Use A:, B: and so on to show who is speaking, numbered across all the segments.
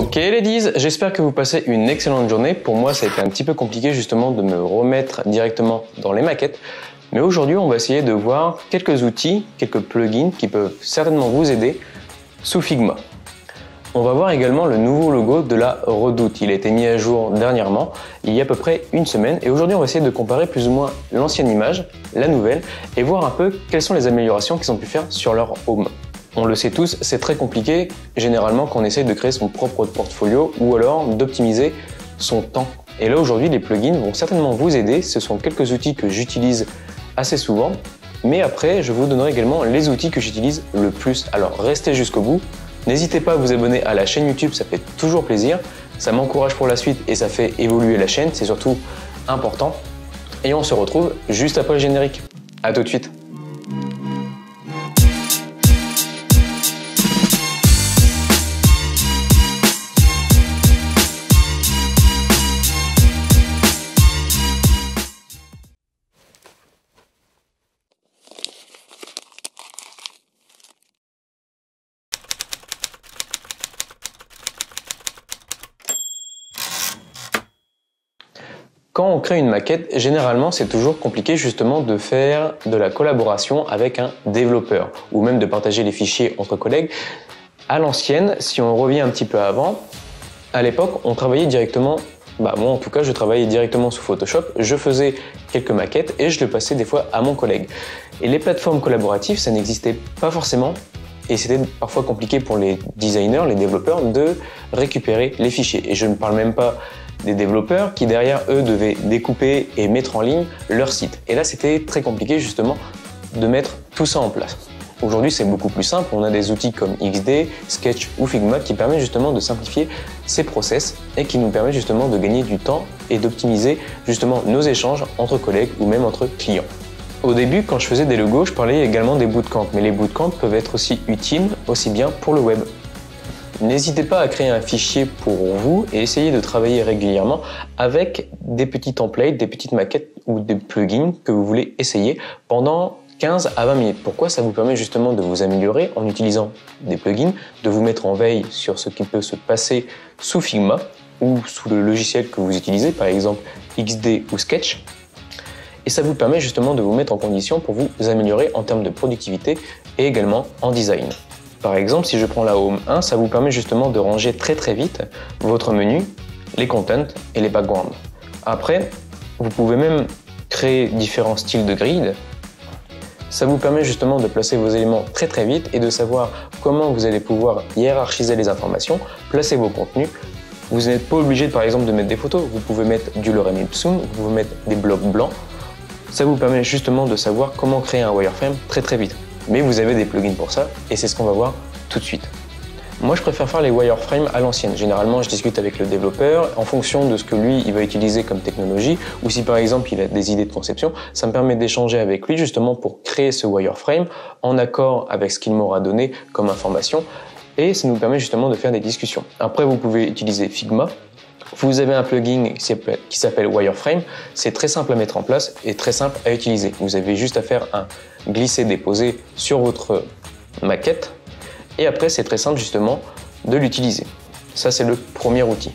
A: Ok ladies, j'espère que vous passez une excellente journée. Pour moi, ça a été un petit peu compliqué justement de me remettre directement dans les maquettes. Mais aujourd'hui, on va essayer de voir quelques outils, quelques plugins qui peuvent certainement vous aider sous Figma. On va voir également le nouveau logo de la Redoute. Il a été mis à jour dernièrement, il y a à peu près une semaine. Et aujourd'hui, on va essayer de comparer plus ou moins l'ancienne image, la nouvelle, et voir un peu quelles sont les améliorations qu'ils ont pu faire sur leur home. On le sait tous, c'est très compliqué généralement quand on essaye de créer son propre portfolio ou alors d'optimiser son temps. Et là aujourd'hui, les plugins vont certainement vous aider. Ce sont quelques outils que j'utilise assez souvent. Mais après, je vous donnerai également les outils que j'utilise le plus. Alors restez jusqu'au bout. N'hésitez pas à vous abonner à la chaîne YouTube, ça fait toujours plaisir. Ça m'encourage pour la suite et ça fait évoluer la chaîne. C'est surtout important. Et on se retrouve juste après le générique. À tout de suite. Quand on crée une maquette, généralement c'est toujours compliqué justement de faire de la collaboration avec un développeur ou même de partager les fichiers entre collègues. À l'ancienne, si on revient un petit peu avant, à l'époque on travaillait directement, moi en tout cas je travaillais directement sous Photoshop, je faisais quelques maquettes et je le passais des fois à mon collègue. Et les plateformes collaboratives, ça n'existait pas forcément. Et c'était parfois compliqué pour les designers, les développeurs de récupérer les fichiers. Et je ne parle même pas des développeurs qui derrière eux devaient découper et mettre en ligne leur site. Et là c'était très compliqué justement de mettre tout ça en place. Aujourd'hui c'est beaucoup plus simple, on a des outils comme XD, Sketch ou Figma qui permettent justement de simplifier ces process et qui nous permettent justement de gagner du temps et d'optimiser justement nos échanges entre collègues ou même entre clients. Au début, quand je faisais des logos, je parlais également des bootcamps, mais les bootcamps peuvent être aussi utiles, aussi bien pour le web. N'hésitez pas à créer un fichier pour vous et essayez de travailler régulièrement avec des petits templates, des petites maquettes ou des plugins que vous voulez essayer pendant 15 à 20 minutes. Pourquoi? Ça vous permet justement de vous améliorer en utilisant des plugins, de vous mettre en veille sur ce qui peut se passer sous Figma ou sous le logiciel que vous utilisez, par exemple XD ou Sketch. Et ça vous permet justement de vous mettre en condition pour vous améliorer en termes de productivité et également en design. Par exemple, si je prends la Home 1, ça vous permet justement de ranger très vite votre menu, les contents et les backgrounds. Après, vous pouvez même créer différents styles de grid. Ça vous permet justement de placer vos éléments très vite et de savoir comment vous allez pouvoir hiérarchiser les informations, placer vos contenus. Vous n'êtes pas obligé par exemple de mettre des photos, vous pouvez mettre du lorem ipsum, vous pouvez mettre des blocs blancs. Ça vous permet justement de savoir comment créer un wireframe très vite. Mais vous avez des plugins pour ça et c'est ce qu'on va voir tout de suite. Moi je préfère faire les wireframes à l'ancienne. Généralement je discute avec le développeur en fonction de ce que lui il va utiliser comme technologie ou si par exemple il a des idées de conception, ça me permet d'échanger avec lui justement pour créer ce wireframe en accord avec ce qu'il m'aura donné comme information et ça nous permet justement de faire des discussions. Après vous pouvez utiliser Figma. Vous avez un plugin qui s'appelle Wireframe, c'est très simple à mettre en place et très simple à utiliser. Vous avez juste à faire un glisser-déposer sur votre maquette et après c'est très simple justement de l'utiliser. Ça c'est le premier outil.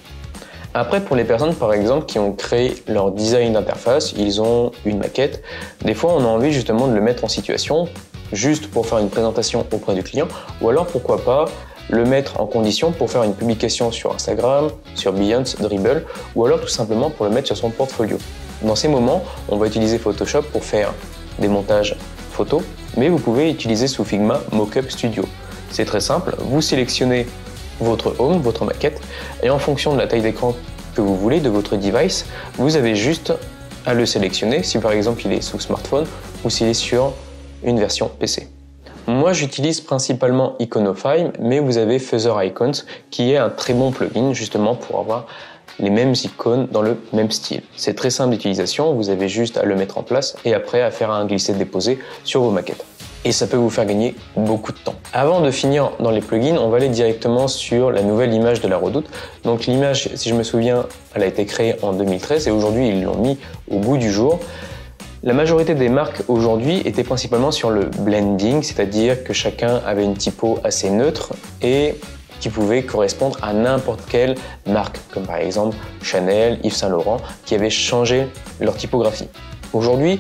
A: Après pour les personnes par exemple qui ont créé leur design d'interface, ils ont une maquette, des fois on a envie justement de le mettre en situation juste pour faire une présentation auprès du client ou alors pourquoi pas le mettre en condition pour faire une publication sur Instagram, sur Behance, Dribbble ou alors tout simplement pour le mettre sur son portfolio. Dans ces moments, on va utiliser Photoshop pour faire des montages photos, mais vous pouvez utiliser sous Figma Mockup Studio. C'est très simple, vous sélectionnez votre home, votre maquette, et en fonction de la taille d'écran que vous voulez, de votre device, vous avez juste à le sélectionner si par exemple il est sous smartphone ou s'il est sur une version PC. Moi j'utilise principalement Iconify, mais vous avez Feather Icons qui est un très bon plugin justement pour avoir les mêmes icônes dans le même style. C'est très simple d'utilisation, vous avez juste à le mettre en place et après à faire un glisser-déposer sur vos maquettes. Et ça peut vous faire gagner beaucoup de temps. Avant de finir dans les plugins, on va aller directement sur la nouvelle image de la Redoute. Donc l'image, si je me souviens, elle a été créée en 2013 et aujourd'hui ils l'ont mis au goût du jour. La majorité des marques aujourd'hui étaient principalement sur le blending, c'est-à-dire que chacun avait une typo assez neutre et qui pouvaient correspondre à n'importe quelle marque, comme par exemple Chanel, Yves Saint Laurent, qui avaient changé leur typographie. Aujourd'hui,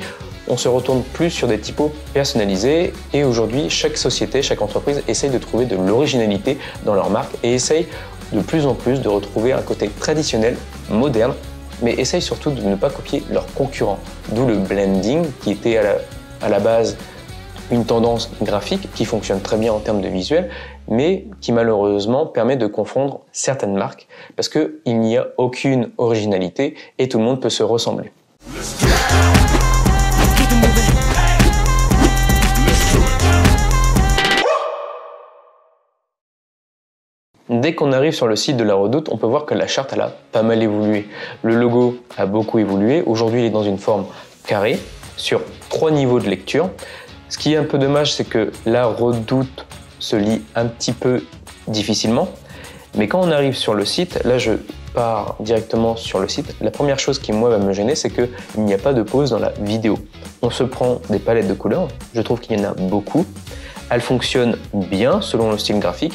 A: on se retourne plus sur des typos personnalisés et aujourd'hui, chaque société, chaque entreprise essaye de trouver de l'originalité dans leur marque et essaye de plus en plus de retrouver un côté traditionnel, moderne, mais essaye surtout de ne pas copier leurs concurrents. D'où le blending qui était à la base une tendance graphique qui fonctionne très bien en termes de visuel, mais qui malheureusement permet de confondre certaines marques parce qu'il n'y a aucune originalité et tout le monde peut se ressembler. Dès qu'on arrive sur le site de La Redoute, on peut voir que la charte elle a pas mal évolué. Le logo a beaucoup évolué. Aujourd'hui, il est dans une forme carrée sur 3 niveaux de lecture. Ce qui est un peu dommage, c'est que La Redoute se lit un petit peu difficilement. Mais quand on arrive sur le site, là je pars directement sur le site. La première chose qui moi va me gêner, c'est qu'il n'y a pas de pause dans la vidéo. On se prend des palettes de couleurs. Je trouve qu'il y en a beaucoup. Elles fonctionnent bien selon le style graphique.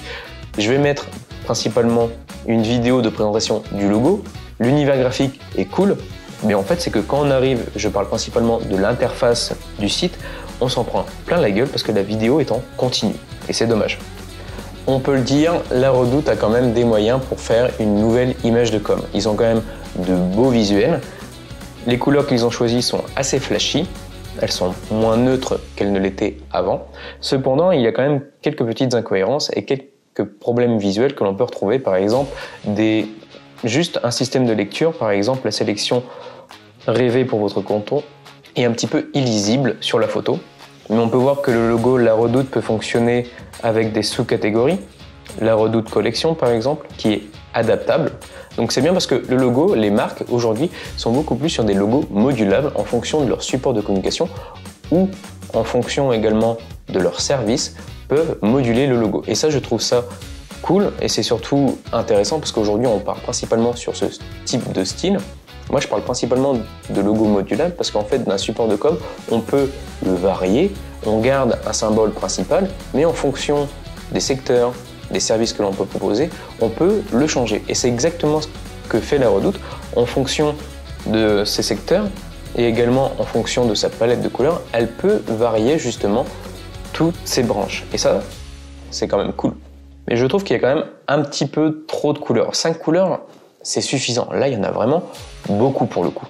A: Je vais mettre principalement une vidéo de présentation du logo. L'univers graphique est cool, mais en fait c'est que quand on arrive, je parle principalement de l'interface du site, on s'en prend plein la gueule parce que la vidéo est en continu et c'est dommage. On peut le dire, La Redoute a quand même des moyens pour faire une nouvelle image de com. Ils ont quand même de beaux visuels. Les couleurs qu'ils ont choisies sont assez flashy. Elles sont moins neutres qu'elles ne l'étaient avant. Cependant, il y a quand même quelques petites incohérences et quelques problèmes visuels que l'on peut retrouver, par exemple juste un système de lecture, par exemple la sélection rêvée pour votre canton est un petit peu illisible sur la photo, mais on peut voir que le logo La Redoute peut fonctionner avec des sous-catégories, La Redoute Collection par exemple, qui est adaptable. Donc c'est bien parce que le logo, les marques aujourd'hui sont beaucoup plus sur des logos modulables en fonction de leur support de communication ou en fonction également de leur service peuvent moduler le logo. Et ça, je trouve ça cool et c'est surtout intéressant parce qu'aujourd'hui, on parle principalement sur ce type de style. Moi, je parle principalement de logo modulable parce qu'en fait, d'un support de com, on peut le varier, on garde un symbole principal, mais en fonction des secteurs, des services que l'on peut proposer, on peut le changer. Et c'est exactement ce que fait La Redoute en fonction de ses secteurs et également en fonction de sa palette de couleurs, elle peut varier justement toutes ces branches. Et ça, c'est quand même cool. Mais je trouve qu'il y a quand même un petit peu trop de couleurs. 5 couleurs, c'est suffisant. Là, il y en a vraiment beaucoup pour le coup.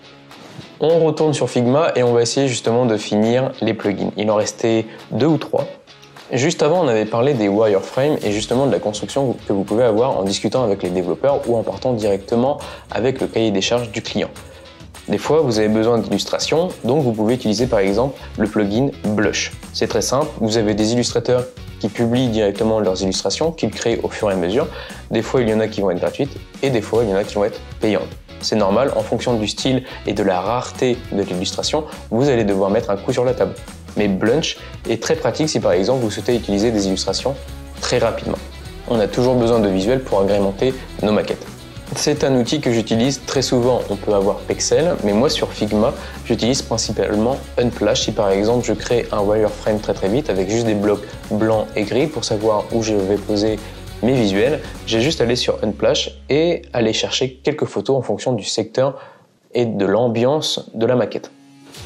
A: On retourne sur Figma et on va essayer justement de finir les plugins. Il en restait 2 ou 3. Juste avant, on avait parlé des wireframes et justement de la construction que vous pouvez avoir en discutant avec les développeurs ou en partant directement avec le cahier des charges du client. Des fois, vous avez besoin d'illustrations, donc vous pouvez utiliser par exemple le plugin Blush. C'est très simple, vous avez des illustrateurs qui publient directement leurs illustrations, qu'ils créent au fur et à mesure. Des fois, il y en a qui vont être gratuites et des fois, il y en a qui vont être payantes. C'est normal, en fonction du style et de la rareté de l'illustration, vous allez devoir mettre un coup sur la table. Mais Blush est très pratique si par exemple vous souhaitez utiliser des illustrations très rapidement. On a toujours besoin de visuels pour agrémenter nos maquettes. C'est un outil que j'utilise très souvent. On peut avoir Pexel, mais moi sur Figma, j'utilise principalement Unsplash. Si par exemple je crée un wireframe très vite avec juste des blocs blancs et gris pour savoir où je vais poser mes visuels, j'ai juste à aller sur Unsplash et aller chercher quelques photos en fonction du secteur et de l'ambiance de la maquette.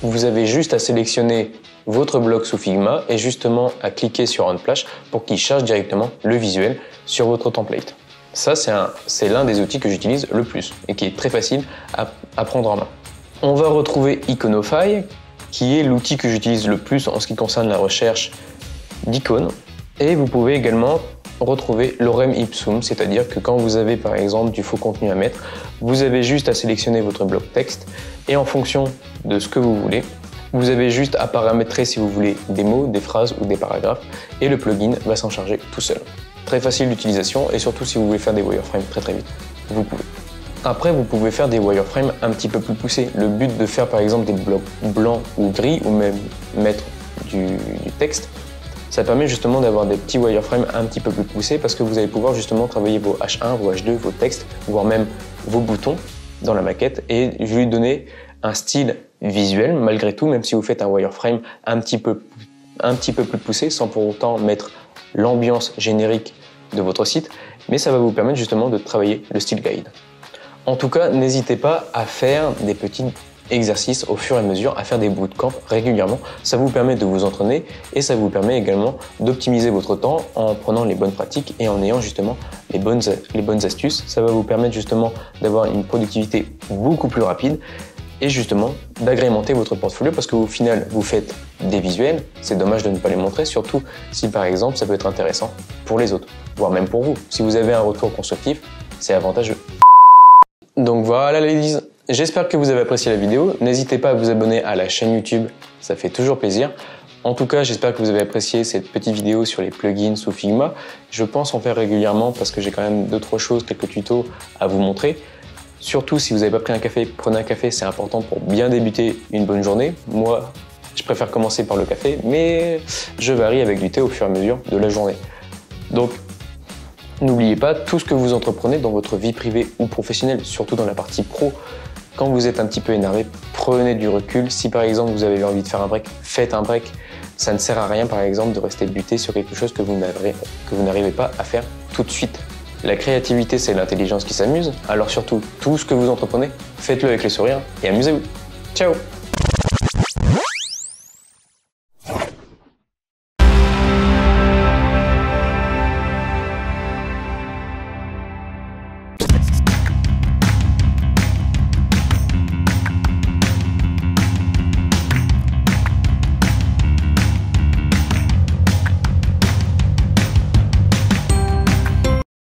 A: Vous avez juste à sélectionner votre bloc sous Figma et justement à cliquer sur Unsplash pour qu'il charge directement le visuel sur votre template. Ça, c'est l'un des outils que j'utilise le plus et qui est très facile à prendre en main. On va retrouver Iconify, qui est l'outil que j'utilise le plus en ce qui concerne la recherche d'icônes. Et vous pouvez également retrouver Lorem Ipsum, c'est-à-dire que quand vous avez par exemple du faux contenu à mettre, vous avez juste à sélectionner votre bloc texte et en fonction de ce que vous voulez, vous avez juste à paramétrer si vous voulez des mots, des phrases ou des paragraphes et le plugin va s'en charger tout seul. Très facile d'utilisation et surtout si vous voulez faire des wireframes très vite, vous pouvez. Après, vous pouvez faire des wireframes un petit peu plus poussés. Le but de faire par exemple des blocs blancs ou gris ou même mettre du texte, ça permet justement d'avoir des petits wireframes un petit peu plus poussés parce que vous allez pouvoir justement travailler vos H1, vos H2, vos textes, voire même vos boutons dans la maquette et lui donner un style visuel malgré tout, même si vous faites un wireframe un petit peu plus poussé sans pour autant mettre l'ambiance générique de votre site mais ça va vous permettre justement de travailler le style guide. En tout cas, n'hésitez pas à faire des petits exercices au fur et à mesure, à faire des bootcamps régulièrement. Ça vous permet de vous entraîner et ça vous permet également d'optimiser votre temps en prenant les bonnes pratiques et en ayant justement les bonnes astuces. Ça va vous permettre justement d'avoir une productivité beaucoup plus rapide et justement d'agrémenter votre portfolio parce qu'au final, vous faites des visuels. C'est dommage de ne pas les montrer, surtout si par exemple, ça peut être intéressant pour les autres, voire même pour vous. Si vous avez un retour constructif, c'est avantageux. Donc voilà les ladies, j'espère que vous avez apprécié la vidéo. N'hésitez pas à vous abonner à la chaîne YouTube, ça fait toujours plaisir. En tout cas, j'espère que vous avez apprécié cette petite vidéo sur les plugins sous Figma. Je pense en faire régulièrement parce que j'ai quand même 2-3 choses, quelques tutos à vous montrer. Surtout si vous n'avez pas pris un café, prenez un café, c'est important pour bien débuter une bonne journée. Moi, je préfère commencer par le café, mais je varie avec du thé au fur et à mesure de la journée. Donc, n'oubliez pas, tout ce que vous entreprenez dans votre vie privée ou professionnelle, surtout dans la partie pro, quand vous êtes un petit peu énervé, prenez du recul. Si par exemple vous avez envie de faire un break, faites un break. Ça ne sert à rien par exemple de rester buté sur quelque chose que vous n'arrivez pas à faire tout de suite. La créativité, c'est l'intelligence qui s'amuse. Alors surtout, tout ce que vous entreprenez, faites-le avec le sourire et amusez-vous. Ciao!